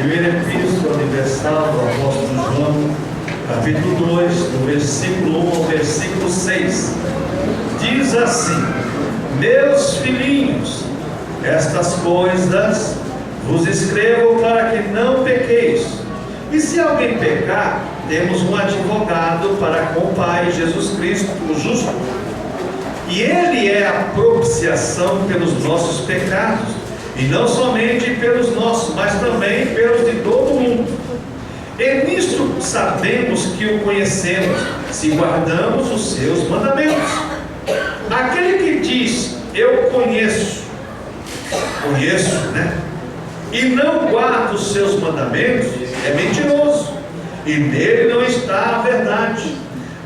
Primeira Epístola Universal do Apóstolo João, capítulo 2, do versículo 1 ao versículo 6, diz assim: Meus filhinhos, estas coisas vos escrevo para que não pequeis. E se alguém pecar, temos um advogado para com o Pai, Jesus Cristo, o justo. E Ele é a propiciação pelos nossos pecados, e não somente pelos nossos, mas também pelos de todo mundo. E nisto sabemos que o conhecemos, se guardamos os seus mandamentos. Aquele que diz, eu conheço, né? E não guarda os seus mandamentos, é mentiroso, e nele não está a verdade.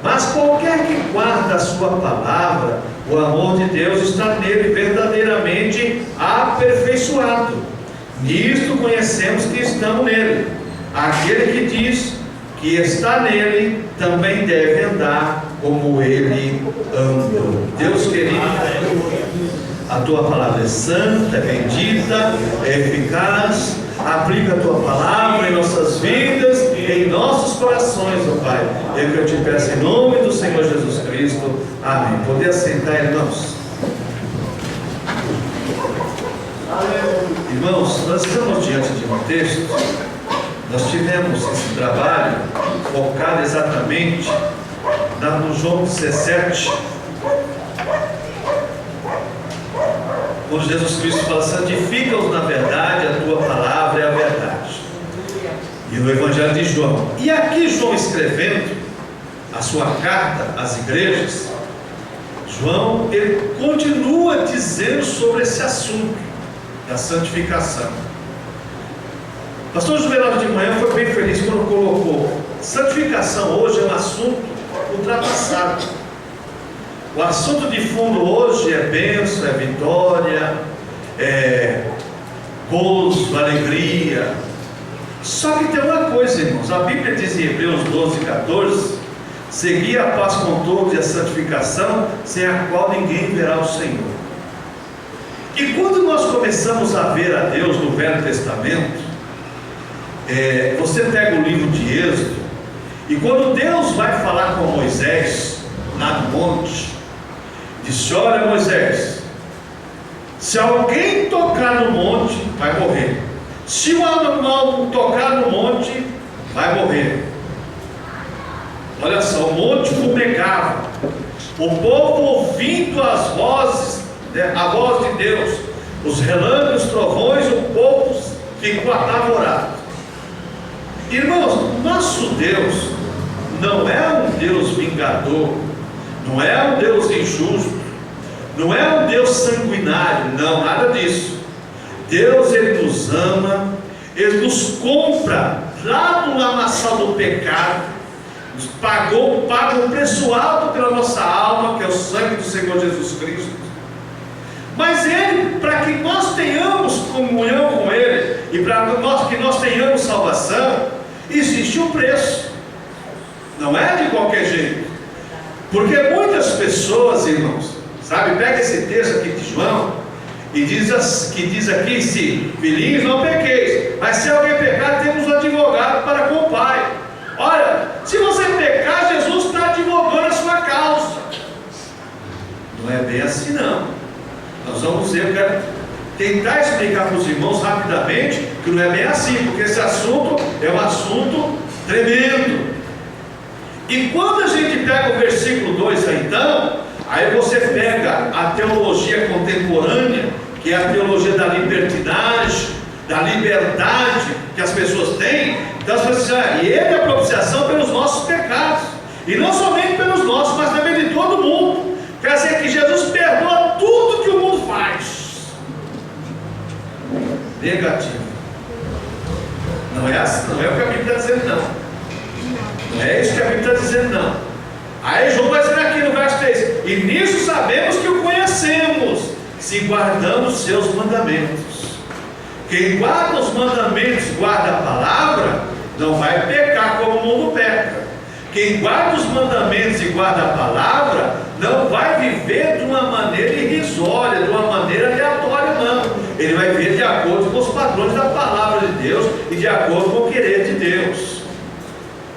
Mas qualquer que guarda a sua palavra, o amor de Deus está nele verdadeiramente aperfeiçoado. Nisto conhecemos que estamos nele. Aquele que diz que está nele, também deve andar como ele anda. Deus querido, a tua palavra é santa, é bendita, é eficaz. Aplica a tua palavra em nossas vidas, em nossos corações, ó Pai. É o que eu te peço em nome do Senhor Jesus Cristo. Amém. Poder assentar, irmãos. Irmãos, nós estamos diante de um texto. Nós tivemos esse trabalho focado exatamente no João 17, quando Jesus Cristo fala: santifica-os na verdade, a tua palavra é a verdade. E no Evangelho de João. E aqui João escrevendo a sua carta às igrejas, João, ele continua dizendo sobre esse assunto da santificação. Pastor Juvenal de manhã foi bem feliz quando colocou: santificação hoje é um assunto ultrapassado. O assunto de fundo hoje é bênção, é vitória, é gozo, alegria. Só que tem uma coisa, irmãos, a Bíblia diz em Hebreus 12:14: segui a paz com todos e a santificação, sem a qual ninguém verá o Senhor. E quando nós começamos a ver a Deus no Velho Testamento, você pega o livro de Êxodo, e quando Deus vai falar com Moisés lá no monte, disse: olha, Moisés, se alguém tocar no monte, vai morrer. Se o animal tocar no monte, vai morrer. Olha só, o monte fumegava, o povo ouvindo as vozes, a voz de Deus, os relâmpagos, os trovões, o povo ficou apavorado. Irmãos, nosso Deus não é um Deus vingador, não é um Deus injusto, não é um Deus sanguinário, não, nada disso. Deus, Ele nos ama, Ele nos compra lá no lamaçal do pecado, nos paga um preço alto pela nossa alma, que é o sangue do Senhor Jesus Cristo. Mas Ele, para que nós tenhamos comunhão com Ele, e para que nós tenhamos salvação, existe um preço, não é de qualquer jeito. Porque muitas pessoas, irmãos, sabe, pega esse texto aqui de João, e diz aqui: se filhinhos, não pequeis, mas se alguém pecar, temos um advogado para com o Pai. Olha, se você pecar, Jesus está advogando a sua causa. Não é bem assim, não. Nós vamos ver, eu quero tentar explicar para os irmãos rapidamente que não é bem assim, porque esse assunto é um assunto tremendo. E quando a gente pega o versículo 2 aí, então, aí você pega a teologia contemporânea, que é a teologia da libertinagem, da liberdade que as pessoas têm. Então as pessoas dizem: e Ele é a propiciação pelos nossos pecados, e não somente pelos nossos, mas também de todo mundo. Quer dizer que Jesus perdoa tudo que o mundo faz. Negativo. Não é assim, não é o que a Bíblia está dizendo, não. Não é isso que a Bíblia está dizendo, não. Aí João vai dizer aqui no verso 3: e nisso sabemos que o conhecemos, se guardamos os seus mandamentos. Quem guarda os mandamentos, guarda a palavra, não vai pecar como o mundo peca. Quem guarda os mandamentos e guarda a palavra, não vai viver de uma maneira irrisória, de uma maneira aleatória, não. Ele vai viver de acordo com os padrões da palavra de Deus e de acordo com o querer de Deus.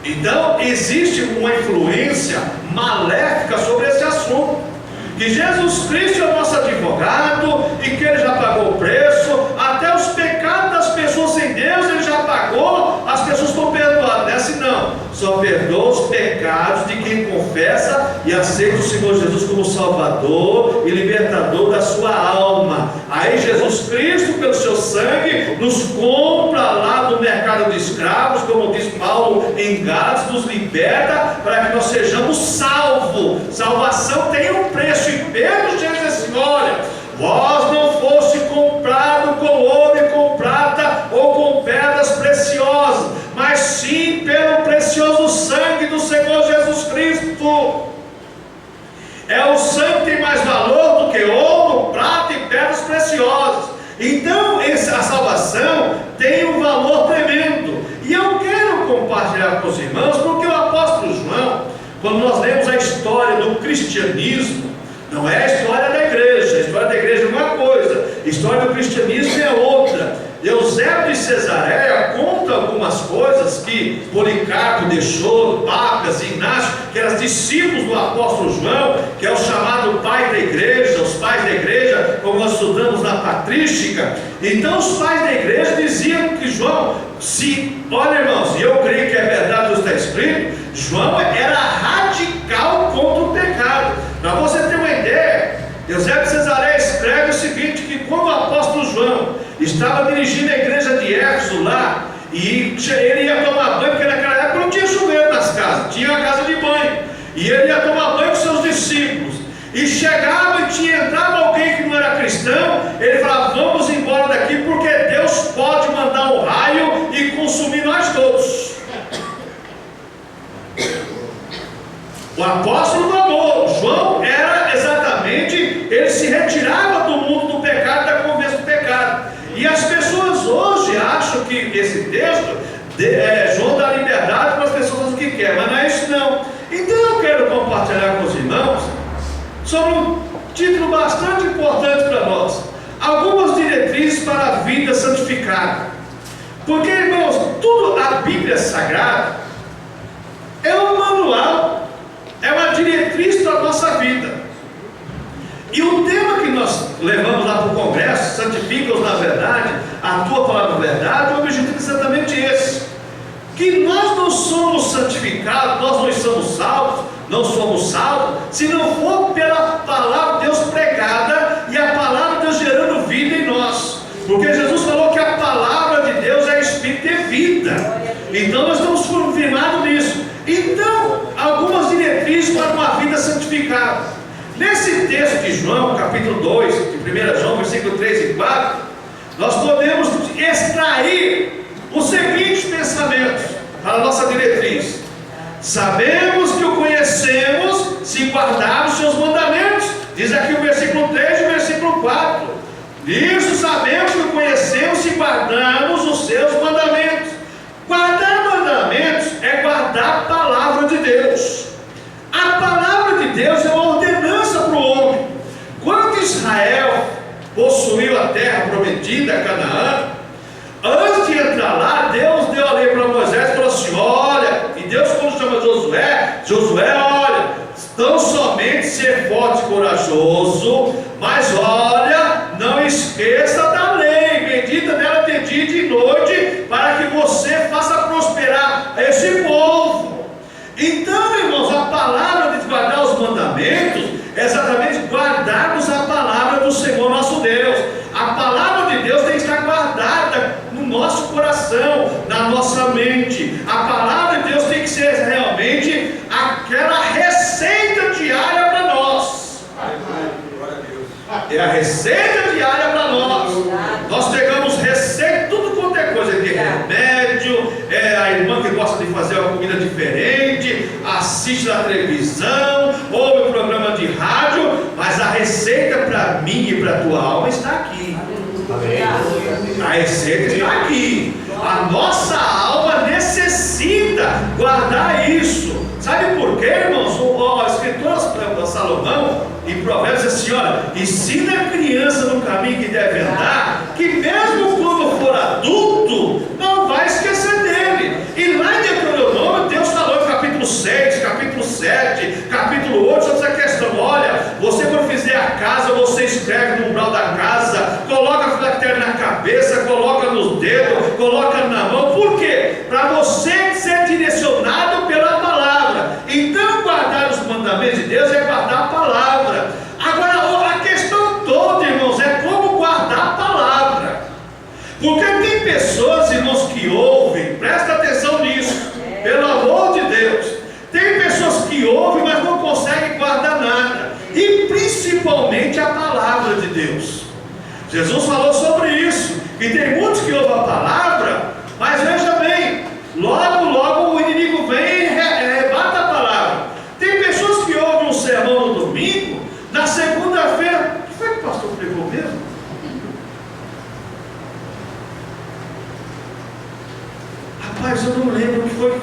Então, existe uma influência maléfica sobre esse assunto, que Jesus Cristo é o nosso advogado e que Ele já pagou o preço, até os pecados das pessoas sem Deus Ele já pagou, as pessoas estão perdoadas. Nessa não, só perdoa os pecados de quem confessa e aceita o Senhor Jesus como Salvador e libertador da sua alma. Aí Jesus Cristo, pelo seu sangue, nos compra lá do mercado de escravos, como diz Paulo em Gálatas, nos liberta para que nós sejamos salvos. Salvação tem um preço, e Pedro chega assim: olha, vós não foste comprado com ouro e com prata ou com pedras preciosas, mas sim pelo precioso sangue do Senhor Jesus Cristo. É o sangue que tem mais valor do que ouro, prata e pedras preciosas. Então a salvação tem um valor tremendo. E eu quero compartilhar com os irmãos, porque o apóstolo João, quando nós lemos a história do cristianismo, não é a história da igreja. A história da igreja é uma coisa, a história do cristianismo é outra. Eusébio de Cesareia conta algumas coisas que Policarpo deixou, Papas e Inácio, que eram discípulos do apóstolo João, que é o chamado pai da igreja, os pais da igreja, como nós estudamos na patrística. Então os pais da igreja diziam que João, olha irmãos, e eu creio que é verdade o que está escrito, João era radical contra o pecado. Para você ter uma ideia, Eusébio de Cesareia escreve o seguinte, que quando o apóstolo João estava dirigindo a igreja de Éfeso lá, e ele ia tomar banho, porque naquela época não tinha chuveiro nas casas, tinha a casa de banho, e ele ia tomar banho com seus discípulos, e chegava e entrava alguém que não era cristão, ele falava: vamos embora daqui, porque Deus pode mandar um raio e consumir nós todos. O apóstolo do amor, João, era exatamente, ele se retirava do mundo do pecado, da conversa do pecado. E as pessoas hoje acham que esse texto, João dá liberdade para as pessoas fazerem o que quer, mas não é isso não. Então eu quero compartilhar com os irmãos sobre um título bastante importante para nós: algumas diretrizes para a vida santificada. Porque, irmãos, tudo, a Bíblia Sagrada é um manual, é uma diretriz para a nossa vida. E o tema que nós levamos lá para o congresso, santifica-os na verdade, a tua palavra é verdade, o objetivo é exatamente esse: que nós não somos santificados, nós não somos salvos, se não for pela palavra de Deus pregada e a palavra de Deus gerando vida em nós. Porque Jesus falou que a palavra de Deus é espírito e vida. Então nós estamos confirmados nisso. Então, algumas diretrizes para uma vida santificada. Nesse texto de João, capítulo 2, de 1 João, versículo 3 e 4, nós podemos extrair os seguintes pensamentos para a nossa diretriz: sabemos que o conhecemos se guardarmos seus mandamentos. Diz aqui o versículo 3 e o versículo 4. Isso sabemos que o conhecemos se guardarmos os seus mandamentos. Guardar mandamentos é guardar a palavra de Deus. A palavra de Deus é uma ordenança para o homem. Quando Israel possuiu a terra prometida, Canaã, antes de entrar lá, Deus deu a lei para Moisés e falou assim: olha, e Deus, quando chama Josué, olha, tão somente ser forte e corajoso, mas olha, não esqueça da lei, medita nela de dia e de noite, para que você faça prosperar esse povo. Então, irmãos, a palavra de guardar os mandamentos é exatamente guardarmos a palavra do Senhor nosso Deus. A palavra de Deus tem que estar guardada no nosso coração, na nossa mente. A palavra de Deus tem que ser realmente aquela receita diária para nós. É a receita diária para nós. Nós pegamos receita, tudo quanto é coisa, de remédio, a irmã que gosta de fazer uma comida diferente, assiste na televisão, ouve um programa de rádio, mas a receita para mim e para a tua alma está aqui. A receita está aqui. A nossa alma necessita guardar isso. Sabe por quê, irmãos? O escritor Salomão, em Provérbios, diz assim: olha, ensina a criança no caminho que deve andar, que mesmo quando for adulto, não vai coloca na mão. Por quê? Para você ser direcionado pela palavra. Então, guardar os mandamentos de Deus é guardar a palavra. Agora, a questão toda, irmãos, é como guardar a palavra. Porque tem pessoas, irmãos, que ouvem, presta atenção nisso, pelo amor de Deus. Tem pessoas que ouvem, mas não conseguem guardar nada, e principalmente a palavra de Deus. Jesus falou sobre isso, que tem muitos que ouvem a palavra, mas veja bem, logo o inimigo vem e rebata a palavra. Tem pessoas que ouvem um sermão no domingo, na segunda-feira, o que foi que o pastor pregou mesmo? Rapaz, eu não lembro o que foi.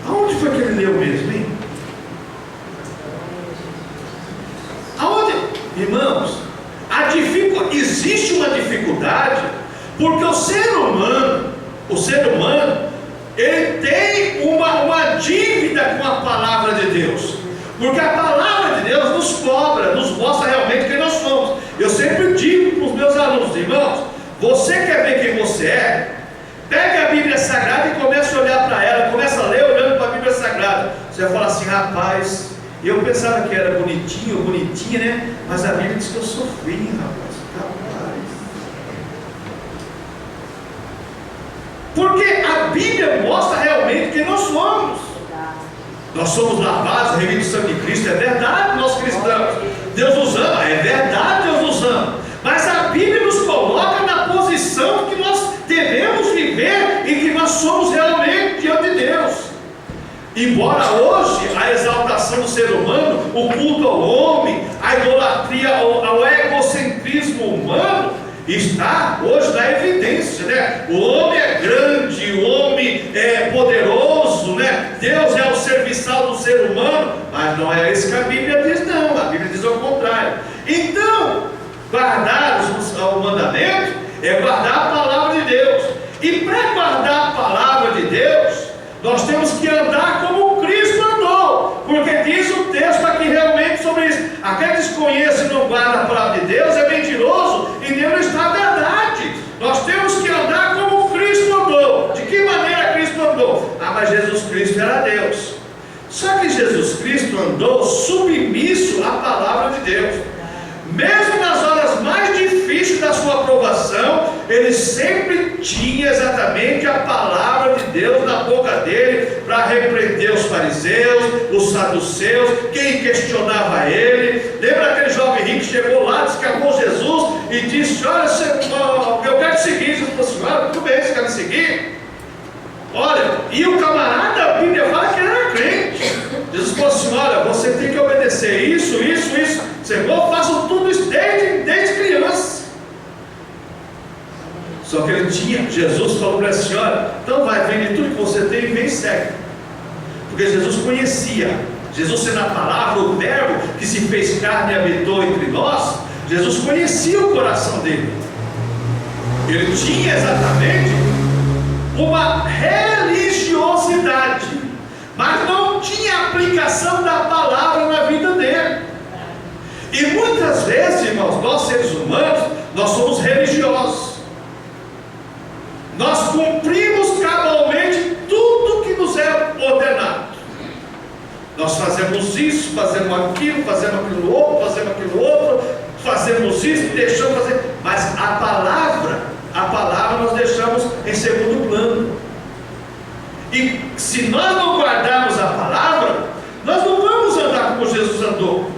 Aonde foi que ele leu mesmo, hein? Aonde? Irmãos, existe uma dificuldade, porque o ser humano, ele tem uma dívida com a palavra de Deus. Porque a palavra de Deus nos cobra, nos mostra realmente quem nós somos. Eu sempre digo para os meus alunos, irmãos, você quer ver quem você é? Pega a Bíblia Sagrada e começa a olhar para ela, começa a ler olhando para a Bíblia Sagrada. Você vai falar assim, rapaz, eu pensava que era bonitinha, né? Mas a Bíblia diz que eu sofri, rapaz. Porque a Bíblia mostra realmente quem nós somos. Nós somos lavados, remidos do sangue de Cristo, é verdade, nós cristãos. Deus nos ama, é verdade, Deus nos ama. Mas a Bíblia nos coloca na posição que nós devemos viver e que nós somos realmente diante de Deus. Embora hoje a exaltação do ser humano, o culto ao homem, a idolatria ao egocentrismo humano, está hoje na evidência, né? O homem é grande, o homem é poderoso, né? Deus é o serviçal do ser humano, mas não é isso que a Bíblia diz, não. A Bíblia diz ao contrário. Então, guardar o mandamento é guardar a palavra de Deus. E para guardar a palavra de Deus, nós temos que andar como Cristo andou, porque diz o texto aqui realmente sobre isso. Aquele que desconhece e não guarda a palavra de Deus é mentiroso, e nele não está a verdade. Nós temos que andar como Cristo andou. De que maneira Cristo andou? Mas Jesus Cristo era Deus. Só que Jesus Cristo andou submisso à palavra de Deus. Mesmo nas horas mais difíceis da sua aprovação, ele sempre tinha exatamente a palavra de Deus na boca dele para repreender os fariseus, os saduceus, quem questionava ele. Lembra aquele jovem rico que chegou lá, disse que amou Jesus e disse: olha, eu quero te seguir. Jesus falou assim: olha, tudo bem, você quer me seguir? Olha, e o camarada, a Bíblia fala que ele era crente. Jesus falou assim: olha, você tem que obedecer isso. Senhor, eu faço tudo isso desde criança. Só que ele tinha, Jesus falou para ele assim: olha, então vai, vende tudo que você tem e vem e segue. Porque Jesus conhecia, Jesus sendo a palavra, o verbo que se fez carne e habitou entre nós, Jesus conhecia o coração dele. Ele tinha exatamente uma religiosidade, mas não tinha aplicação da palavra na vida dele. E muitas vezes, irmãos, nós seres humanos, nós somos religiosos. Nós cumprimos cabalmente tudo que nos é ordenado. Nós fazemos isso, fazemos aquilo outro, fazemos isso, deixamos fazer. Mas a palavra nós deixamos em segundo plano. E se nós não guardarmos a palavra, nós não vamos andar como Jesus andou.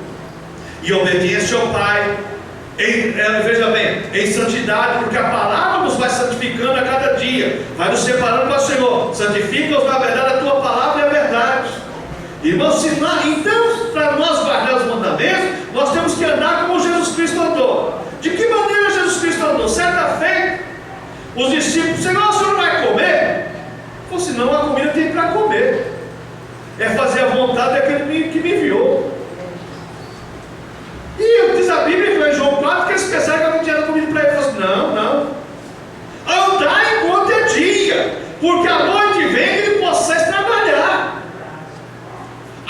E obediência ao Pai, veja bem, em santidade, porque a palavra nos vai santificando a cada dia, vai nos separando para o Senhor. Santifica-os na verdade, a tua palavra é a verdade. Irmãos, então, para nós guardar os mandamentos, nós temos que andar como Jesus Cristo andou. De que maneira Jesus Cristo andou? Certa feita, os discípulos: Senhor, o senhor não vai comer? Ou senão a comida tem para comer, é fazer a vontade daquele que me enviou. E diz a Bíblia que em João 4 que eles pensaram que alguém tinha dado comida para ele. Ele falou assim: não, andar enquanto é dia, porque a noite vem e não possais trabalhar.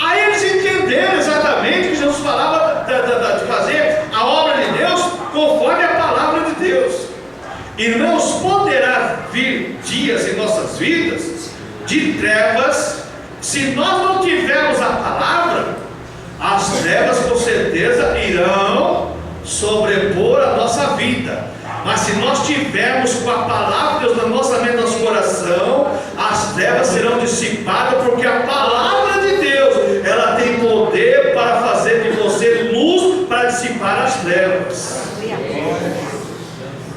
Aí eles entenderam exatamente que Jesus falava de fazer a obra de Deus conforme a palavra de Deus. Irmãos, poderá vir dias em nossas vidas de trevas. Se nós não tivermos a palavra, as trevas com certeza irão sobrepor a nossa vida. Mas se nós tivermos com a palavra de Deus na nossa mente, no nosso coração, as trevas serão dissipadas, porque a palavra de Deus, ela tem poder para fazer de você luz, para dissipar as trevas.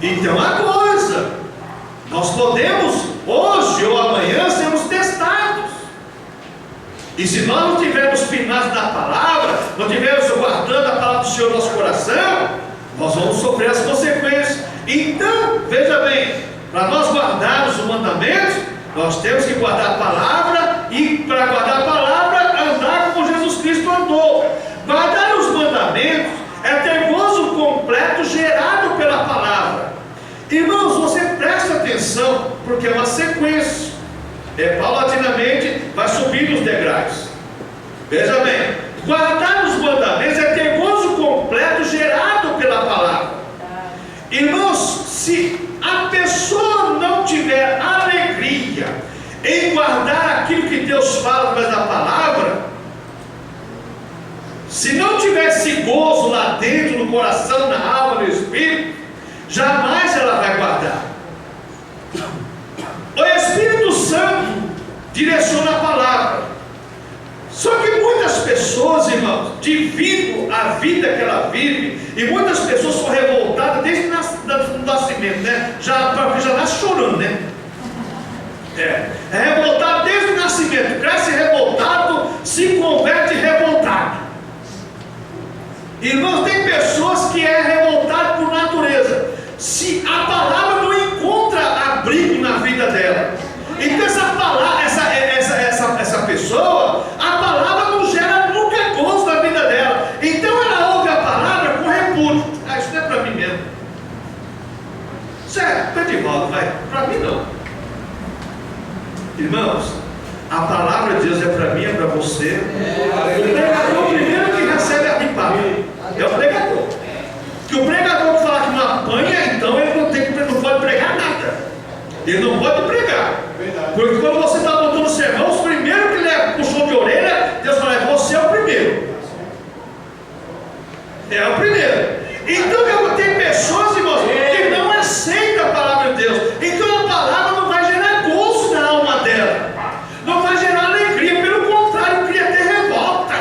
Então a coisa, nós podemos hoje ou amanhã sermos testados. E se nós não tivermos firmados na palavra, não tivermos guardando a palavra do Senhor no nosso coração, nós vamos sofrer as consequências. Então, veja bem, para nós guardarmos o mandamento, nós temos que guardar a palavra, e para guardar a palavra, andar como Jesus Cristo andou. Guardar os mandamentos é ter gozo completo gerado pela palavra. Irmãos, você presta atenção, porque é uma sequência. Paulatinamente vai subir os degraus. Veja bem, guardar os mandamentos é ter gozo completo gerado pela palavra. Irmãos, se a pessoa não tiver alegria em guardar aquilo que Deus fala através da palavra, se não tivesse gozo lá dentro, no coração, na alma, no espírito, jamais ela vai guardar. O Espírito Santo direciona a palavra. Só que muitas pessoas, irmãos, devido à vida que ela vive, e muitas pessoas são revoltadas desde o nascimento, né? Porque já nasce chorando, né? É revoltado desde o nascimento, cresce revoltado, se converte revoltado. Irmãos, tem pessoas que é revoltado por natureza. Se a palavra não encontra abrigo na vida dela, então essa palavra, essa pessoa, a palavra não gera nunca gozo na vida dela. Então ela ouve a palavra com repúdio. Isso não é para mim mesmo. Sério, Edivaldo, vai. Para mim não. Irmãos, a palavra de Deus é para mim, é para você. O pregador primeiro que recebe a ripada é o pregador. Que o pregador que fala que não apanha, então ele não pode pregar nada. Ele não pode pregar. Porque quando você está montando o sermão, os primeiros que leva puxou de orelha, Deus fala, você é o primeiro. É o primeiro. Então tem pessoas, irmãos, que não aceitam a palavra de Deus. Então a palavra não vai gerar gozo na alma dela, não vai gerar alegria, pelo contrário, cria ter revolta.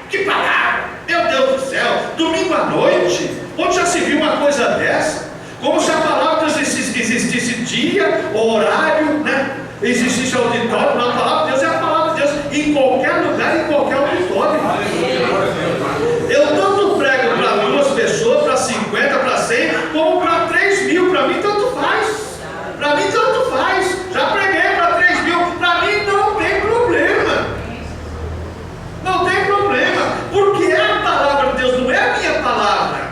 Que palavra! Meu Deus do céu, domingo à noite, onde já se viu uma coisa dessa? Como se a palavra de Deus existisse dia, horário, né? Existisse auditório. Não, a palavra de Deus é a palavra de Deus em qualquer lugar, em qualquer auditório. Eu tanto prego para 2 pessoas, para 50, para 100, como para 3.000. Para mim tanto faz. Para mim tanto faz. Já preguei para 3.000. Para mim não tem problema. Não tem problema. Porque é a palavra de Deus, não é a minha palavra.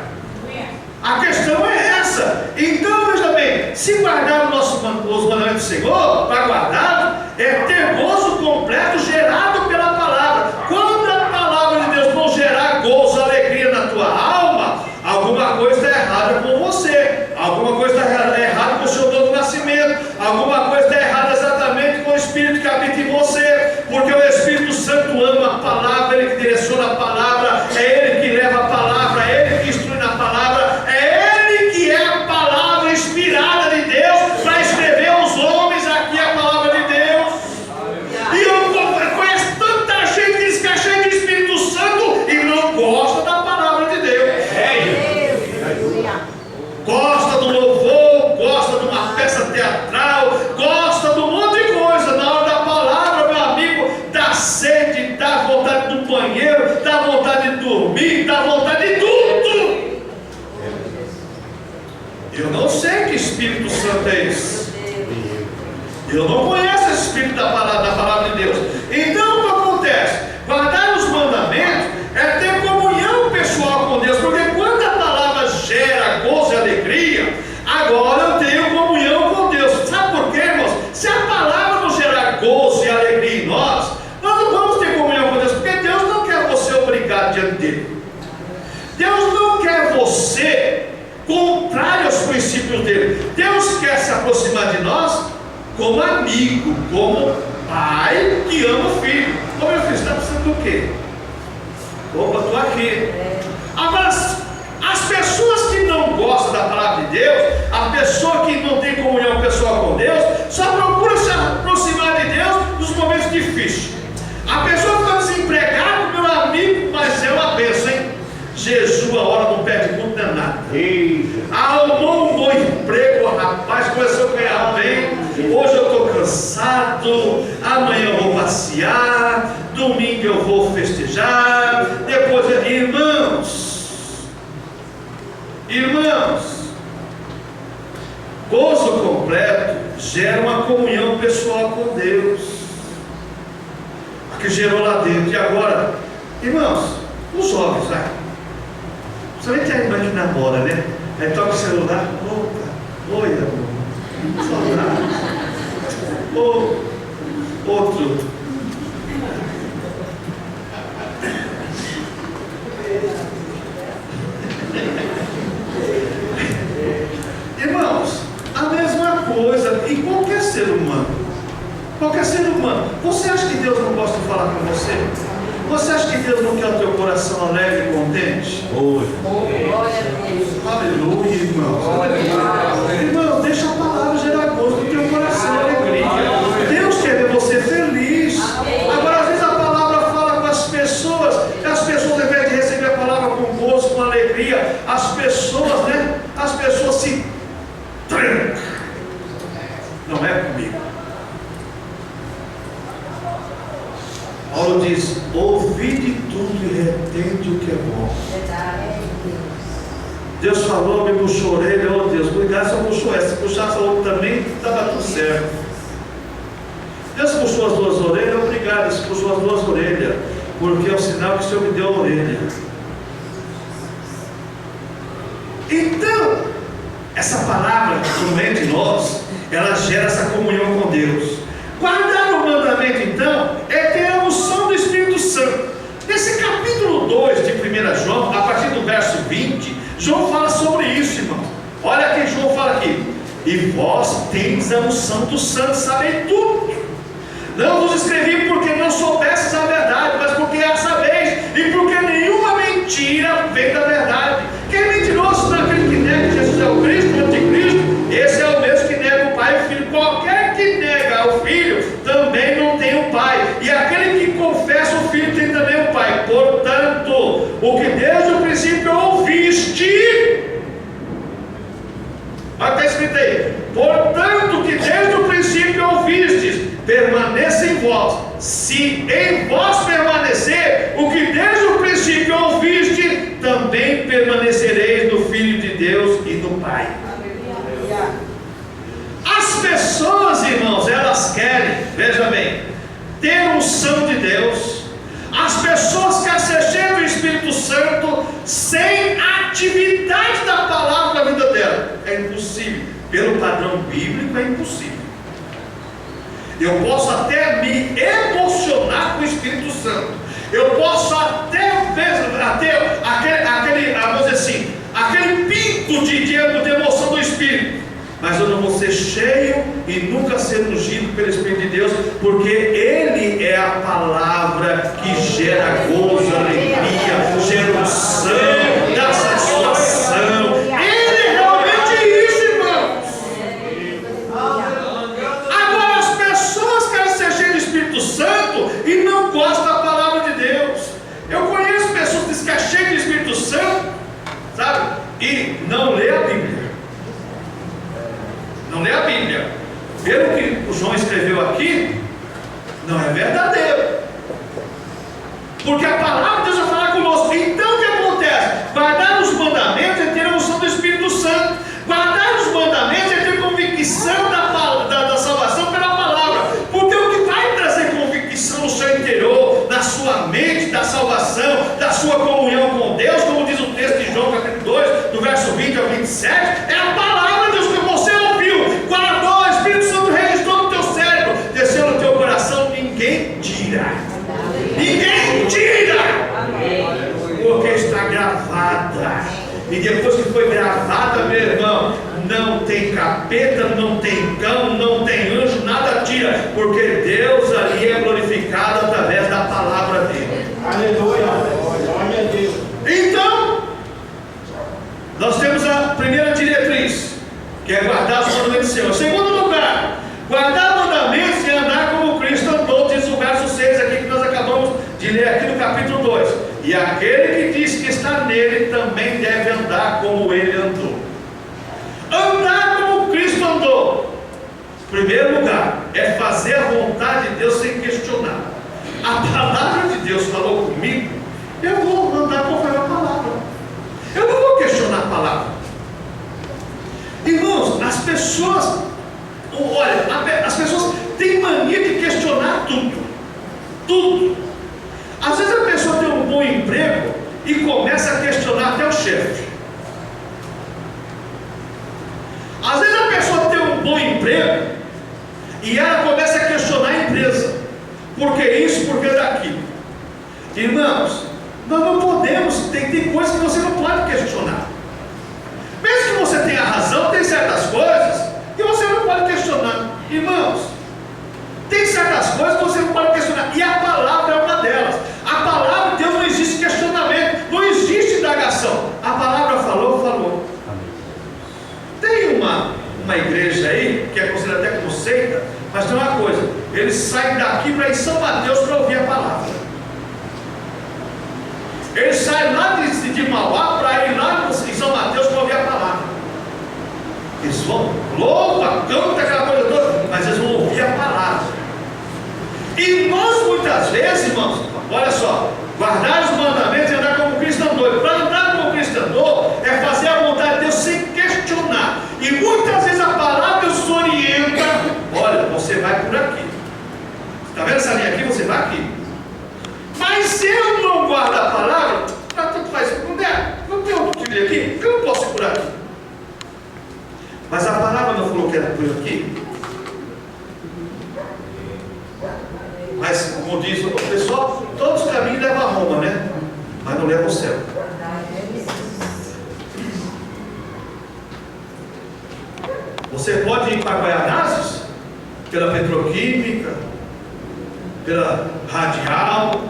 A questão é essa. Então, veja bem, se guardar os mandamentos do Senhor, para guardar, é ter gozo completo gerado pela palavra. Quando a palavra de Deus não gerar gozo, alegria na tua alma, alguma coisa está errada com você, alguma coisa está errada com o seu dom do nascimento, alguma coisa está errada exatamente com o Espírito que habita em você, porque o Espírito Santo ama a palavra, ele que direciona a palavra, é ele que leva a palavra, é ele que instrui na palavra, é ele que é a palavra inspirada de Deus para escrever aos homens aqui a palavra de Deus. E eu conheço tanta gente que diz que é cheio de Espírito Santo e não gosta da palavra de Deus. Gosta do louvor, gosta de uma peça teatral, gosta de um monte de coisa. Na hora da palavra, meu amigo, dá sede, dá vontade do banheiro, dá vontade de dormir, dá vontade de tudo. Eu não sei que Espírito Santo é esse. Eu não conheço esse Espírito da palavra de Deus. Então o que acontece? Guardar os mandamentos é ter comunhão pessoal com Deus, porque quando a palavra gera gozo e alegria, agora eu tenho comunhão com Deus. Sabe por quê, irmãos? Se a palavra não gerar gozo e alegria em nós não vamos ter comunhão com Deus, porque Deus não quer você obrigado diante dele. Deus não quer você contrário aos princípios dele. Deus quer se aproximar de nós como amigo, como pai que ama o filho. Ô meu filho, você está precisando do quê? Opa, estou aqui. Agora, as pessoas que não gostam da palavra de Deus, a pessoa que não tem comunhão pessoal com Deus, só procura se aproximar de Deus nos momentos difíceis. A pessoa que está desempregada, meu amigo, mas é uma bênção, hein? Jejua, hora não perde muito, não é nada. Arrumou um bom emprego, rapaz, começou a ganhar bem. Hoje eu estou cansado, amanhã eu vou passear, domingo eu vou festejar, depois, irmãos, gozo completo gera uma comunhão pessoal com Deus, a que gerou lá dentro. E agora, irmãos, os jovens, vai. Principalmente a irmã que namora, né? Aí toca o celular, opa, oi amor, saudade. Outro. Irmãos, a mesma coisa em qualquer ser humano. Qualquer ser humano. Você acha que Deus não gosta de falar com você? Você acha que Deus não quer o teu coração alegre e contente? Aleluia, irmãos. Irmão, deixa a palavra gerar gosto no teu coração, alegria. Deus quer ver você feliz. Agora, às vezes a palavra fala com as pessoas, e as pessoas, ao invés de receber a palavra com gosto, com alegria, as pessoas, né? As pessoas se trancam. Não é comigo. Paulo diz: ouvide tudo e retende o que é bom. Deus falou, me puxou a orelha, oh Deus, obrigado se eu puxou essa. Se puxasse a outra também, estava tudo certo. Deus puxou as duas orelhas, obrigado, se puxou as duas orelhas, porque é o sinal que o Senhor me deu a orelha. Então, essa palavra que não é de nós, ela gera essa comunhão com Deus. Guardar o mandamento, então, é ter a unção do Espírito Santo. Nesse capítulo 2 de 1 João, a partir do verso 20, João fala sobre isso, irmão. Olha aqui, João fala aqui: e vós tendes a unção do Santo, sabeis tudo. Não vos escrevi porque não soubesses a verdade, mas porque a sabeis, e porque nenhuma mentira vem da verdade. Quem é mentiroso não é aquele que nega que Jesus é o Cristo, o anticristo. Esse é o mesmo que nega o Pai e o Filho. Qualquer que nega o Filho também não tem o Pai, e aquele que confessa o Filho tem também o Pai. Portanto, o que desde o princípio ouviste, olha, está escrito aí: portanto, o que desde o princípio ouvistes permaneça em vós. Se em vós permanecer o que desde o princípio ouviste, também permanecereis no Filho de Deus e no Pai. As pessoas, irmãos, elas querem, veja bem, ter unção de Deus. As pessoas querem ser cheias do Espírito Santo sem atividade da palavra na vida dela. É impossível. Pelo padrão bíblico é impossível. Eu posso até me emocionar com o Espírito Santo. Eu posso até ter aquele, vamos dizer assim, aquele pinto de emoção do Espírito. Mas eu não vou ser cheio e nunca ser ungido pelo Espírito de Deus, porque Ele é a palavra que gera gozo, alegria, gera unção, dá satisfação. Ele é realmente isso, irmãos. Agora, as pessoas querem ser cheias do Espírito Santo e não gostam da palavra de Deus. Eu conheço pessoas que dizem que é cheio do Espírito Santo, sabe? E não lê a Bíblia. Não lê a Bíblia. Pelo que o João escreveu aqui, não é verdadeiro. Porque a palavra de Deus vai falar conosco. Então o que acontece? Guardar os mandamentos é ter a unção do Espírito Santo. Guardar os mandamentos é ter convicção da salvação pela palavra. Porque o que vai trazer convicção no seu interior, na sua mente, da salvação, da sua comunhão com Deus, como diz o texto de João capítulo 2, do verso 20 ao 27, é a palavra de Deus que você ouviu, guardou, o Espírito Santo registrou no teu cérebro, desceu no teu coração. Ninguém tira. Ninguém tira. Porque está gravada. E depois que foi gravada, meu irmão, não tem capeta, não tem cão, porque Deus ali é glorificado através da palavra dele. Aleluia. Glória a Deus. Então, nós temos a primeira diretriz, que é guardar os mandamentos do Senhor. Segundo lugar, guardar mandamentos e andar como Cristo andou, diz o verso 6 aqui que nós acabamos de ler aqui no capítulo 2. E aquele que diz que está nele também deve andar como ele andou. Andar como Cristo andou. Primeiro lugar, é fazer a vontade de Deus sem questionar. A palavra de Deus falou comigo, eu vou andar conforme a palavra. Eu não vou questionar a palavra. Irmãos, as pessoas, olha, as pessoas têm mania de questionar tudo. Tudo. Às vezes a pessoa tem um bom emprego e começa a questionar até o chefe. Às vezes a pessoa tem um bom emprego e ela começa a questionar a empresa. Por que isso? Por que daquilo? Irmãos, nós não podemos, tem coisas que você não pode questionar. Mesmo que você tenha razão, tem certas coisas que você não pode questionar. Irmãos, tem certas coisas que você não pode questionar, e a palavra é uma delas. A palavra de Deus não existe questionamento, não existe indagação. A palavra falou, falou. Tem uma igreja aí, que é considerada até como seita, mas tem uma coisa, eles saem daqui para ir em São Mateus para ouvir a palavra. Eles saem lá de Mauá para ir lá em São Mateus para ouvir a palavra. Eles vão, louva, canta, aquela coisa toda, mas eles vão ouvir a palavra. E nós muitas vezes, irmãos, olha só, guardar os mandamentos e andar como Cristo andou. Para andar como Cristo andou é fazer a vontade de Deus sem questionar. E muitas vezes a palavra nos orienta. Olha, você vai por aqui. Está vendo essa linha aqui? Você vai aqui. Mas se eu não guardo a palavra, tanto faz. Não tem outro trilho aqui? Eu não posso ir por aqui. Mas a palavra não falou que era por aqui. Mas, como diz o pessoal, todos os caminhos levam a Roma, né? Mas não levam ao céu. Você pode ir para Guaianazes, pela petroquímica, pela radial,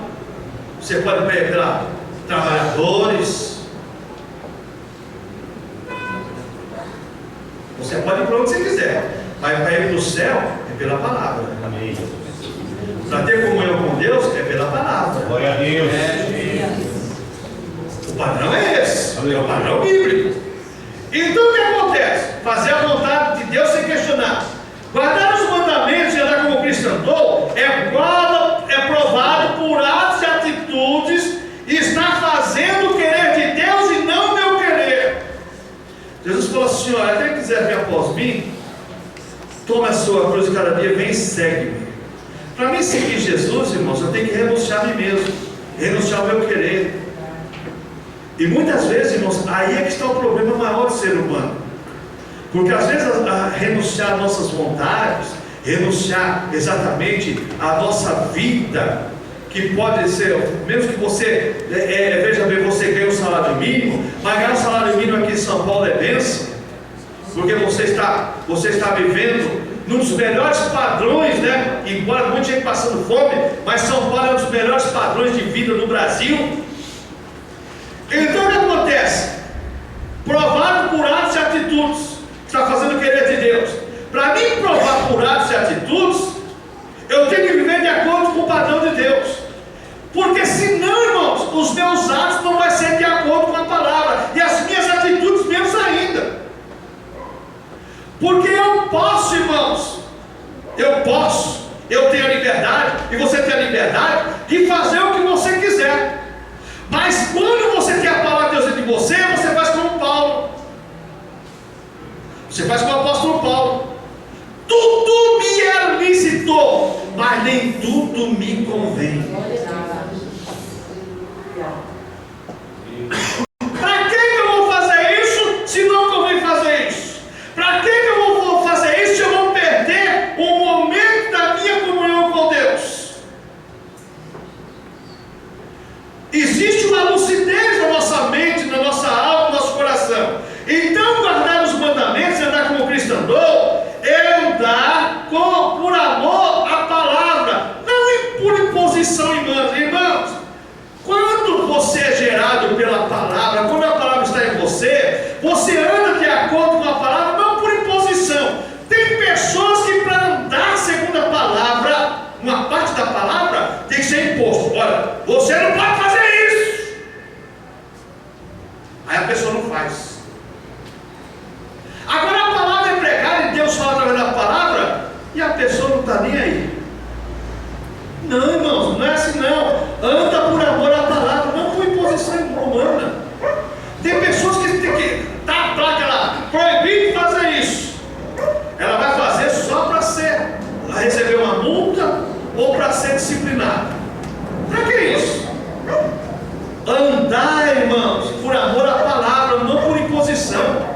você pode ir pela trabalhadores, você pode ir para onde você quiser, mas para ir para o céu é pela palavra. Amém. Para ter comunhão com Deus é pela palavra. Glória a Deus. O padrão é esse, é o padrão bíblico. Então o que acontece? Fazer a vontade de Deus sem questionar. Guardar os mandamentos e andar como Cristo andou é provado por atos e atitudes e está fazendo o querer de Deus e não o meu querer. Jesus falou assim: olha, quem quiser vir após mim, toma a sua cruz cada dia, vem e segue-me. Para mim seguir Jesus, irmãos, eu tenho que renunciar a mim mesmo, renunciar ao meu querer. E muitas vezes, irmãos, aí é que está o problema maior do ser humano. Porque às vezes renunciar às nossas vontades, renunciar exatamente à nossa vida, que pode ser, mesmo que você, veja bem, você ganha um salário mínimo, mas ganhar um salário mínimo aqui em São Paulo é bênção, porque você está vivendo num dos melhores padrões, né? Embora muita gente passando fome, mas São Paulo é um dos melhores padrões de vida no Brasil. Então o que acontece? Provado por atos e atitudes, está fazendo o querer de Deus. Para mim provar por atos e atitudes, eu tenho que viver de acordo com o padrão de Deus. Porque senão, irmãos, os meus atos não vão ser de acordo com a palavra, e as minhas atitudes menos ainda. Porque eu posso, irmãos, eu tenho a liberdade, e você tem a liberdade de fazer o que você quiser. Mas quando você tem a palavra de Deus dentro de você, você faz como Paulo. Você faz como o apóstolo Paulo. Tudo me é lícito, mas nem tudo me convém. Para que eu vou fazer isso se não convém fazer isso? Para que eu vou fazer isso se eu vou perder o momento da minha comunhão com Deus? Existe uma lucidez na nossa mente, na nossa alma, no nosso coração. Então guardar os mandamentos e andar como Cristo andou é andar por amor à acontece? Não. Anda por amor à palavra, não por imposição humana. Tem pessoas que tem que tá a placa lá, proibido fazer isso. Ela vai fazer só para receber uma multa ou para ser disciplinada. Para que isso? Andar, irmãos, por amor à palavra, não por imposição.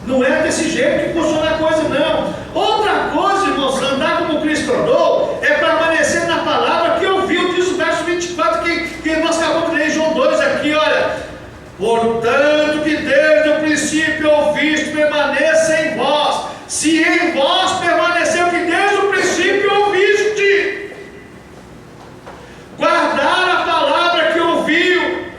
Não é desse jeito que funciona a coisa, não. Outra coisa, irmãos, andar como Cristo andou, é permanecer na palavra que ouviu, diz o verso 24, que nós acabamos de ler em João 2 aqui, olha. Portanto, que desde o princípio ouviste, permaneça em vós. Se em vós permaneceu, que desde o princípio ouviste. Guardar a palavra que ouviu.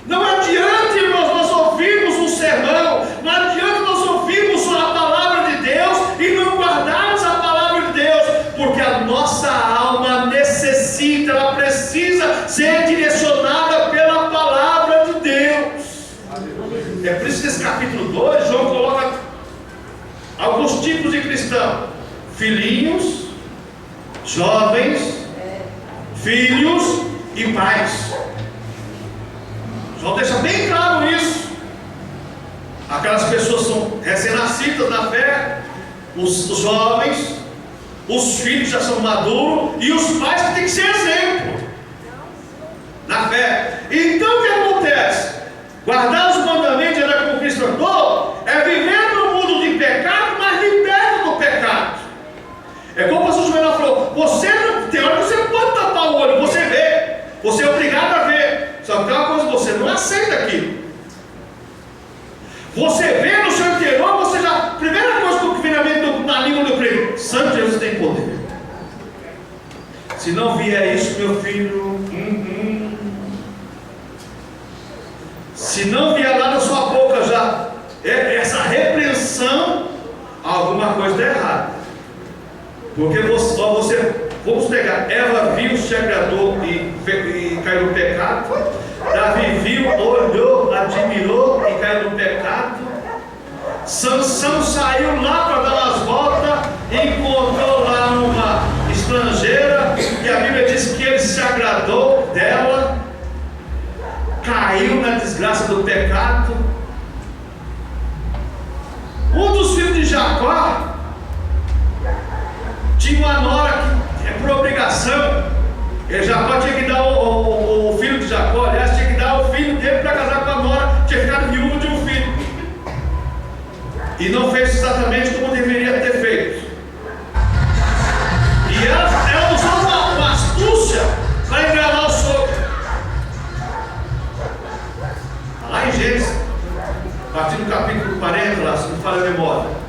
Não adianta, irmãos, nós ouvirmos um sermão, não adianta nós ouvirmos a palavra de Deus e não guardarmos a palavra de Deus, porque a nossa alma necessita, ela precisa ser direcionada pela palavra de Deus. É por isso que nesse capítulo 2, João coloca alguns tipos de cristão: filhinhos, jovens, filhos e pais. João deixa bem claro isso. Aquelas pessoas são recém-nascidas na fé, os jovens, os filhos já são maduros, e os pais que têm que ser exemplo na fé. Então o que acontece? Guardar os mandamentos e andar como Cristo andou é viver no mundo de pecado, mas liberto do pecado. É como o pastor Juvenal falou: você não tem hora que você pode tapar o olho, você vê, você é obrigado a ver. Só que tem uma coisa, você não aceita aquilo. Você vê no seu interior, você já. Primeira coisa que vem na língua do crente: Santo Jesus tem poder. Se não vier isso, meu filho, se não vier lá na sua boca já essa repreensão, alguma coisa está errada. Porque vamos pegar, Eva viu, se agradou e caiu no pecado. Davi viu, olhou, admirou e caiu no pecado. Sansão saiu lá para dar umas voltas, encontrou lá uma estrangeira, e a Bíblia diz que ele se agradou dela, caiu na desgraça do pecado. Um dos filhos de Jacó tinha uma nora que, por obrigação, Jacó tinha que dar o filho de Jacó, aliás, tinha que dar o filho dele para casar com a nora, tinha ficado viúvo de um filho, e não fez exatamente como deveria ter feito. E ela usou uma astúcia para enganar o sogro. Lá em Gênesis, a partir do capítulo 40, lá, se não falha a memória,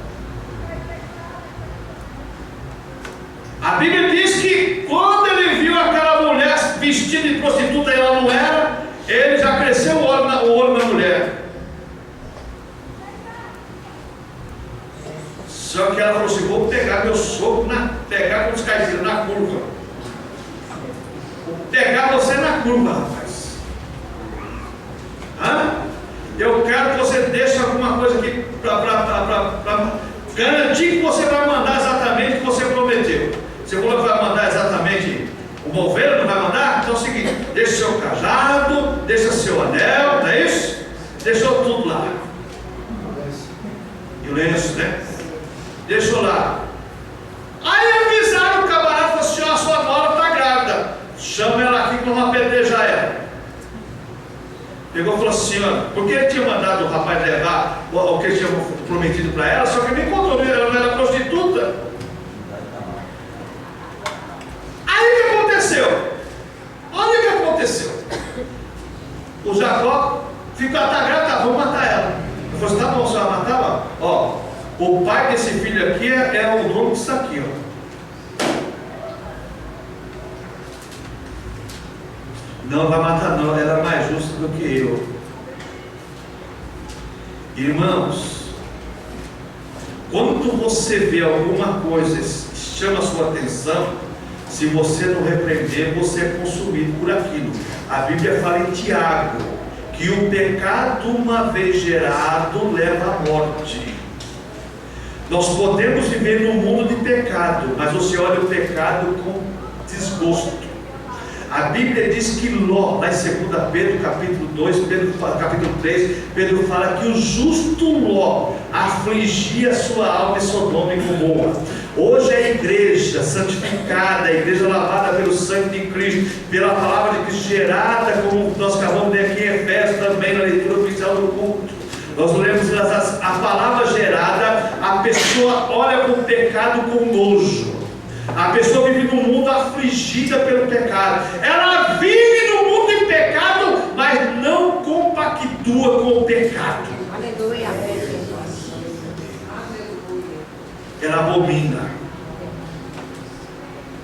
a Bíblia diz que quando ele viu aquela mulher vestida de prostituta e ela não era, ele já cresceu o olho na mulher. Só que ela falou assim: vou pegar meu sogro, pegar como os caipiras na curva. Vou pegar você na curva, rapaz. Eu quero que você deixe alguma coisa aqui para garantir que você vai mandar exatamente o que você prometeu. Você falou que vai mandar exatamente uma ovelha, não vai mandar? Então é o seguinte: deixa seu cajado, deixa seu anel, não é isso? Deixou tudo lá. E o lenço, né? Deixou lá. Aí avisaram o camarada, falou assim: ó, a sua nora está grávida, chama ela aqui que nós vamos apedrejar ela. Pegou e falou assim: ó, porque ele tinha mandado o rapaz levar o que ele tinha prometido para ela, só que ele encontrou, ela não era prostituta. Aí o que aconteceu? Olha o que aconteceu. O Jacó ficou grávida, tá, vamos matar ela. Eu falei assim: tá bom, você vai matar? Ó, o pai desse filho aqui é o dono disso aqui, ó. Não vai matar não, ela é mais justa do que eu. Irmãos, quando você vê alguma coisa que chama a sua atenção, se você não repreender, você é consumido por aquilo. A Bíblia fala em Tiago que o pecado, uma vez gerado, leva à morte. Nós podemos viver num mundo de pecado, mas você olha o pecado com desgosto. A Bíblia diz que Ló, lá em 2 Pedro, capítulo 2, capítulo 3, Pedro fala que o justo Ló afligia sua alma em Sodoma e Gomorra. Hoje a igreja santificada, a igreja lavada pelo sangue de Cristo, pela palavra de Cristo gerada, como nós acabamos de ver aqui em Efésios também, na leitura oficial do culto. Nós lemos a palavra gerada, a pessoa olha para o pecado com nojo. A pessoa vive num mundo afligida pelo pecado. Ela vive no mundo em pecado, mas não compactua com o pecado. Aleluia. Ela abomina.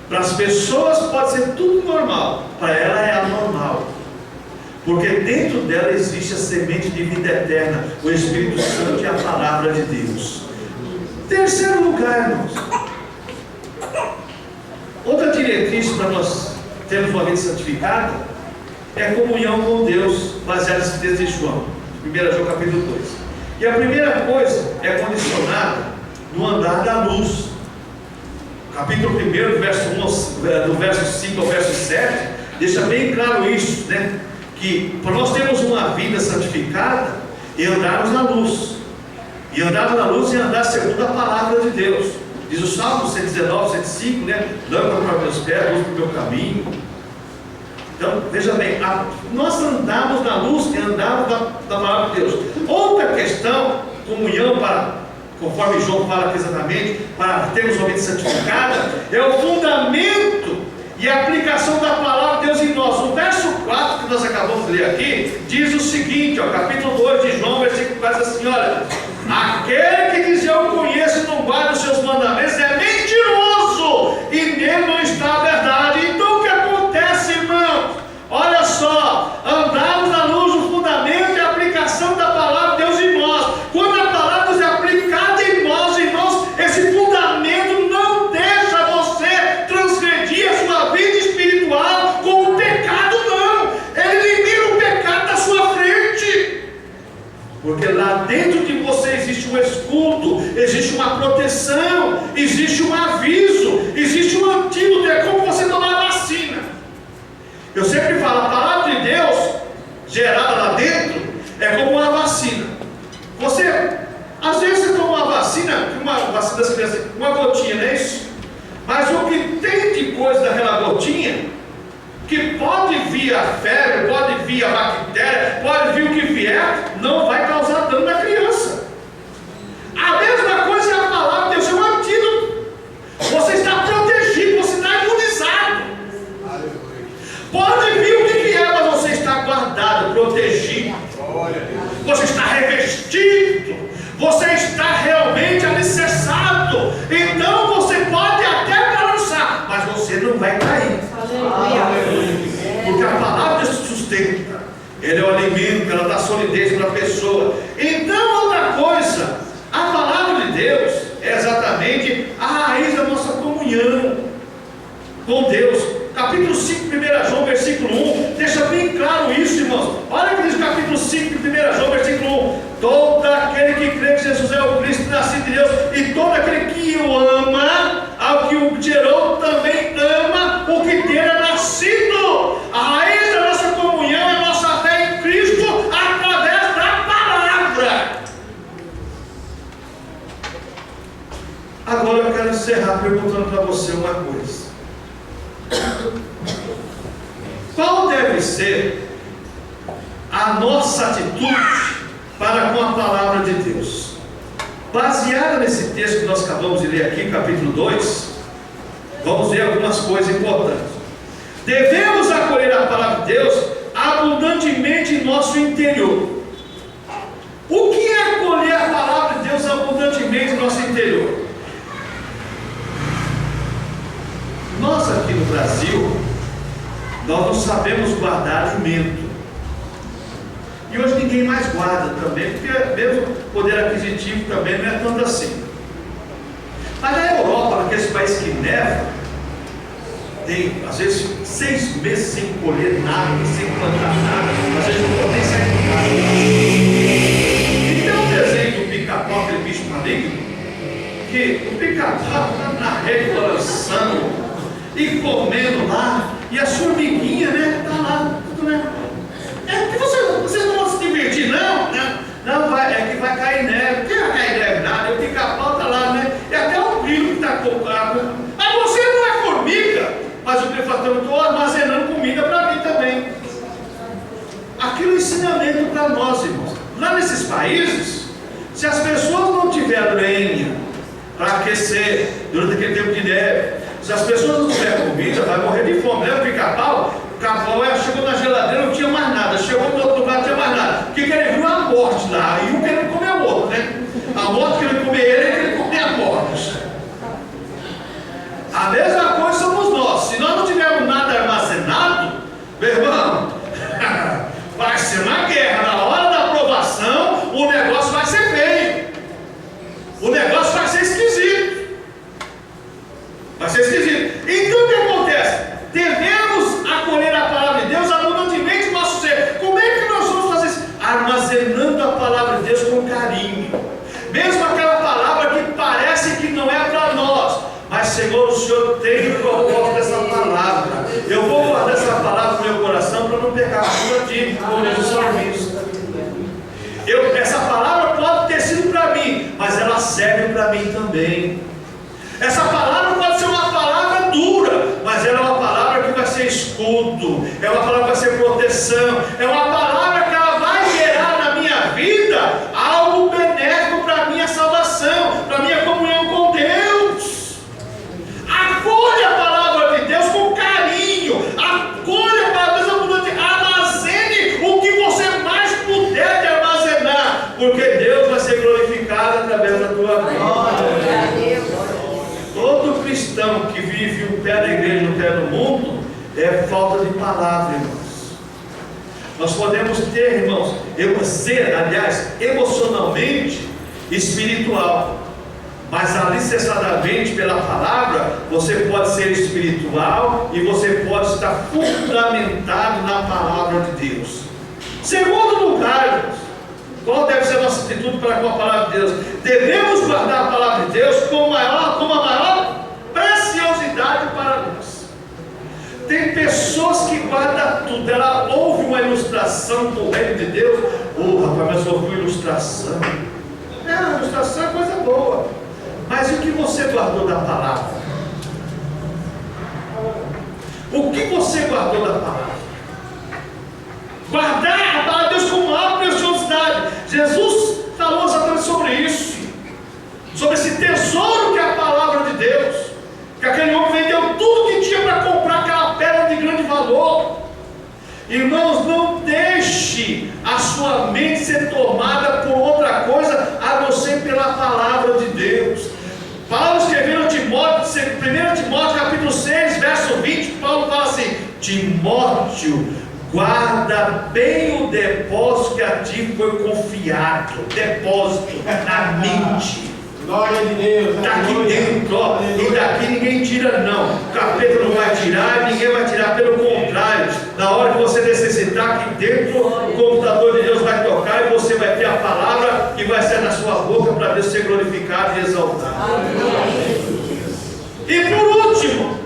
Para as pessoas pode ser tudo normal, para ela é anormal. Porque dentro dela existe a semente de vida eterna, o Espírito Santo e a palavra de Deus. Terceiro lugar, irmãos. Outra diretriz para nós termos uma vida santificada é a comunhão com Deus, baseada nesse texto de João, 1 João capítulo 2. E a primeira coisa é condicionada no andar da luz. Capítulo 1, do verso 5 ao verso 7, deixa bem claro isso, né? Que para nós termos uma vida santificada e andarmos na luz. E andarmos na luz e andar segundo a palavra de Deus. Diz o Salmo 119, 105, né? Lâmpada para meus pés, luz para o meu caminho. Então, veja bem, nós andamos na luz e andamos da palavra de Deus. Outra questão, comunhão conforme João fala aqui exatamente, para termos uma vida santificada, é o fundamento e a aplicação da palavra de Deus em nós. O verso 4 que nós acabamos de ler aqui, diz o seguinte, capítulo 2 de João, versículo 4, assim, olha: aquele que diz eu conheço e não guarda os seus mandamentos é mentiroso, e nele não está a verdade. Então o que acontece, irmãos? Olha só, andamos na luz do fundamento e a aplicação da palavra de Deus em nós. Quando a palavra de Deus é aplicada em nós, irmãos, esse fundamento não deixa você transgredir a sua vida espiritual com o pecado, não. Ele elimina o pecado da sua frente. Porque lá dentro de você existe um escudo, existe uma proteção, existe um aviso, existe um antídoto. É como você tomar a vacina. Eu sempre falo, a palavra de Deus gerada lá dentro é como uma vacina. Às vezes você toma uma vacina das crianças, uma gotinha, não é isso? Mas o que tem de coisa daquela gotinha, que pode vir a febre, pode vir a bactéria, pode vir o que vier, não vai causar dano na criança. A mesma coisa é a palavra de Deus, é um antídoto. Você está protegido, você está imunizado. Pode vir o que vier, mas você está guardado, protegido. Você está revestido. Você está realmente alicerçado. Então você pode até balançar, mas você não vai cair. Porque a palavra te sustenta. Ele é o alimento, ela dá solidez para a pessoa. Então, outra coisa, a palavra de Deus é exatamente a raiz da nossa comunhão com Deus. Capítulo 5, 1 João, versículo 1, deixa bem claro isso, irmãos. Olha o que diz o capítulo 5, 1 João, versículo 1: todo aquele que crê que Jesus é o Cristo, nascido de Deus, e todo aquele que o ama, ao que o gerou, também ama o que dele é nascido. A raiz da nossa comunhão é a nossa fé em Cristo, através da palavra. Agora eu quero encerrar perguntando para você uma coisa. Qual deve ser a nossa atitude para com a palavra de Deus? Baseada nesse texto que nós acabamos de ler aqui, capítulo 2, vamos ver algumas coisas importantes. Devemos acolher a palavra de Deus abundantemente em nosso interior. O que é acolher a palavra de Deus abundantemente em nosso interior? Nós aqui no Brasil, nós não sabemos guardar alimento. E hoje ninguém mais guarda também, porque mesmo o poder aquisitivo também não é tanto assim. Mas na Europa, naqueles países que neva, tem às vezes 6 meses sem colher nada, sem plantar nada, às vezes não pode nem sair de casa. E tem um desenho do pica-pau, aquele bicho maligno, que o pica-pau está na rede balançando e comendo lá, e as formiguinhas para nós, irmãos. Lá nesses países, se as pessoas não tiverem lenha para aquecer durante aquele tempo de neve, se as pessoas não tiverem comida, vai morrer de fome. Lembra o pica-pau? O pica-pau chegou na geladeira, não tinha mais nada. Chegou no outro lugar, não tinha mais nada. Porque ele viu a morte lá, e um querendo comer o outro, né? A morte querendo comer ele, ele querendo comer a morte. A mesma coisa somos nós. Se nós não tivermos nada armazenado, meu irmão, vai ser uma guerra. Na hora da aprovação, o negócio vai ser feio. O negócio vai ser esquisito. Vai ser esquisito. Então o que acontece? Devemos acolher a palavra de Deus abundantemente no nosso ser. Como é que nós vamos fazer isso? Armazenando a palavra de Deus com carinho. Mesmo aquela palavra que parece que não é para nós. Mas Senhor, o Senhor tem o propósito dessa palavra. Eu vou guardar essa palavra no meu coração para não pecar por ti, como diz o salmista. Essa palavra pode ter sido para mim, mas ela serve para mim também. Essa palavra pode ser uma palavra dura, mas ela é uma palavra que vai ser escudo, é uma palavra que vai ser proteção, é uma palavra que ela vai gerar na minha vida algo benéfico para a minha salvação, para a minha comunhão com Deus. Acolha a palavra de Deus com carinho, acolha a palavra de Deus abundante, armazene o que você mais puder de armazenar, porque Deus vai ser glorificado através da tua vida. Todo cristão que vive um pé da igreja e um pé no mundo é falta de palavra, irmãos. Nós podemos ter, irmãos, ser, aliás, emocionalmente espiritual, mas alicerçadamente pela palavra, você pode ser espiritual e você pode estar fundamentado na palavra de Deus. Segundo lugar, irmãos, qual deve ser a nossa atitude para com a palavra de Deus? Devemos guardar a palavra de Deus com a maior preciosidade para nós. Tem pessoas que guardam tudo. Ela ouve uma ilustração do reino de Deus. Rapaz, mas ouviu ilustração. A ilustração é coisa boa. Mas e o que você guardou da palavra? O que você guardou da palavra? Guardar a palavra de Deus com maior preciosidade. Jesus falou exatamente sobre isso, sobre esse tesouro que é a palavra de Deus, que aquele homem vendeu tudo que tinha para comprar aquela pedra de grande valor. Irmãos, não deixe a sua mente ser tomada por outra coisa a não ser pela palavra de Deus. Paulo escreveu a Timóteo, 1 Timóteo capítulo 6, verso 20, Paulo fala assim: Timóteo, guarda bem o depósito que a ti foi confiado. Depósito na mente. Glória de Deus. Está aqui dentro, ó. E daqui ninguém tira, não. O capeta não vai tirar, ninguém vai tirar. Pelo contrário, na hora que você necessitar, aqui dentro, o computador de Deus vai tocar e você vai ter a palavra que vai ser na sua boca para Deus ser glorificado e exaltado. E por último,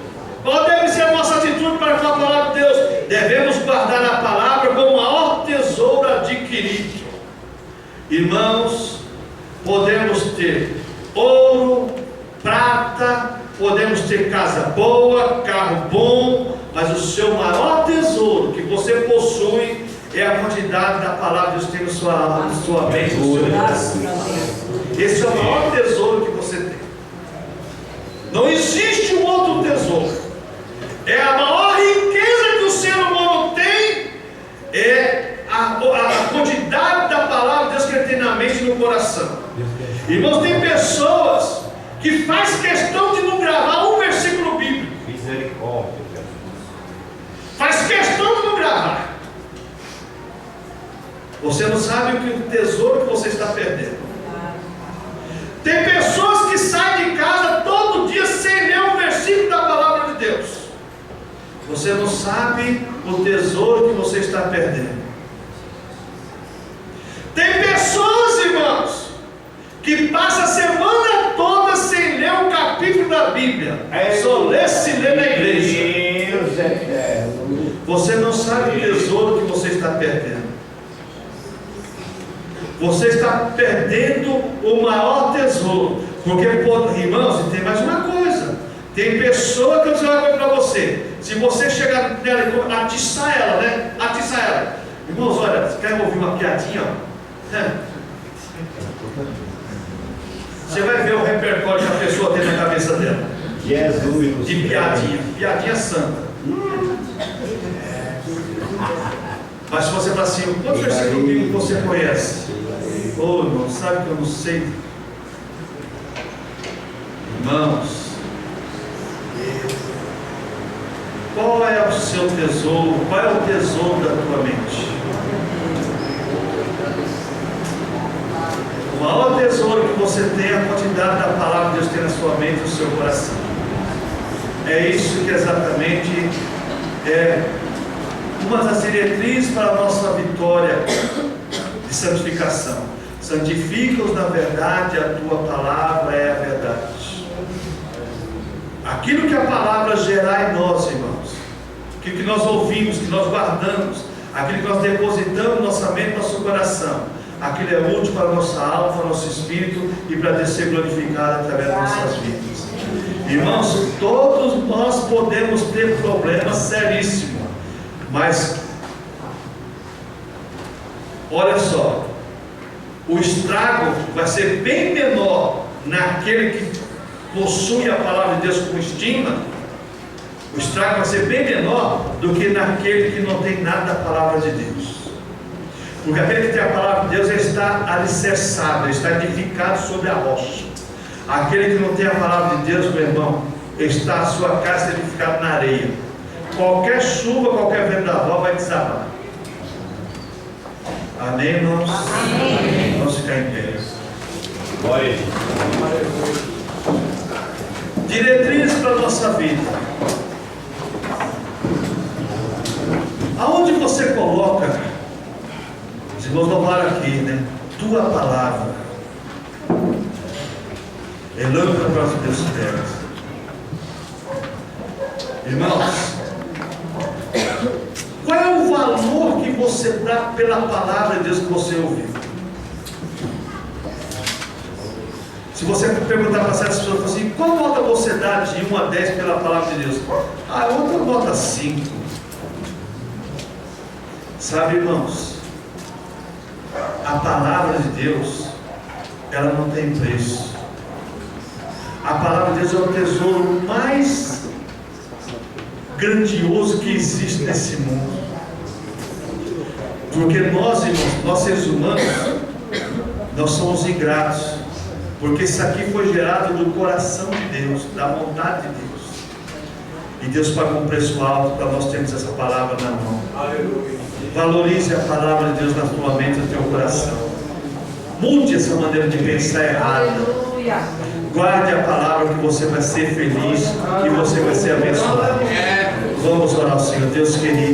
qual deve ser a nossa atitude para com a palavra de Deus? Devemos guardar a palavra como o maior tesouro adquirido. Irmãos, podemos ter ouro, prata, podemos ter casa boa, carro bom, mas o seu maior tesouro que você possui é a quantidade da palavra de Deus que tem na sua mente, no seu coração. Esse é o maior tesouro que você tem. Não existe um outro tesouro. É a maior riqueza que o ser humano tem, é a quantidade da palavra de Deus que ele tem na mente e no coração. Irmãos, tem pessoas que faz questão de não gravar um versículo bíblico. Misericórdia. Faz questão de não gravar. Você não sabe o tesouro que você está perdendo. Tem pessoas que saem de casa todo dia sem ler um versículo da palavra de Deus. Você não sabe o tesouro que você está perdendo. Tem pessoas, irmãos, que passam a semana toda sem ler um capítulo da Bíblia. Só lê se lê na igreja. Deus eterno. Você não sabe o tesouro que você está perdendo. Você está perdendo o maior tesouro. Porque, irmãos, tem mais uma coisa. Tem pessoa que eu vou dizer uma coisa para você. Se você chegar nela e atiçar ela, né? Atiçar ela. Irmãos, olha, quer ouvir uma piadinha? Você vai ver o repertório que a pessoa tem na cabeça dela. Jesus. De piadinha. Piadinha santa. Mas se você falar assim, quantos versículos bíblicos você conhece? Oh, irmão, sabe que eu não sei. Irmãos, qual é o seu tesouro? Qual é o tesouro da tua mente? O maior tesouro que você tem é a quantidade da palavra que Deus tem na sua mente e no seu coração. É isso que exatamente é uma das diretrizes para a nossa vitória de santificação. Santifica-os na verdade, a tua palavra é a verdade. Aquilo que a palavra gerar em nós, irmãos, aquilo que nós ouvimos, que nós guardamos, aquilo que nós depositamos em nossa mente, no nosso coração, aquilo é útil para a nossa alma, para o nosso espírito e para descer glorificado através das nossas vidas. Irmãos, todos nós podemos ter problemas seríssimos, mas olha só, o estrago vai ser bem menor naquele que possui a palavra de Deus com estima. O estrago vai ser bem menor do que naquele que não tem nada da palavra de Deus. Porque aquele que tem a palavra de Deus está alicerçado, está edificado sobre a rocha. Aquele que não tem a palavra de Deus, meu irmão, está a sua casa edificada na areia. Qualquer chuva, qualquer vendaval vai desabar. Amém, irmãos? Amém. Vamos ficar em pé. Glória. Diretrizes para a nossa vida. Aonde você coloca, os irmãos louvaram aqui, né? Tua palavra é lâmpada para os teus pés. Irmãos, qual é o valor que você dá pela palavra de Deus que você ouviu? Se você perguntar para certas pessoas assim, qual nota você dá de 1 a 10 pela palavra de Deus? Ah, outra nota 5. Sabe, irmãos, a palavra de Deus, ela não tem preço. A palavra de Deus é o tesouro mais grandioso que existe nesse mundo. Porque nós, irmãos, nós seres humanos, nós somos ingratos. Porque isso aqui foi gerado do coração de Deus, da vontade de Deus. E Deus pagou um preço alto para nós termos essa palavra na mão. Aleluia. Valorize a palavra de Deus na tua mente e no teu coração. Mude essa maneira de pensar errada. Aleluia. Guarde a palavra que você vai ser feliz, que você vai ser abençoado. Vamos orar ao Senhor. Deus querido.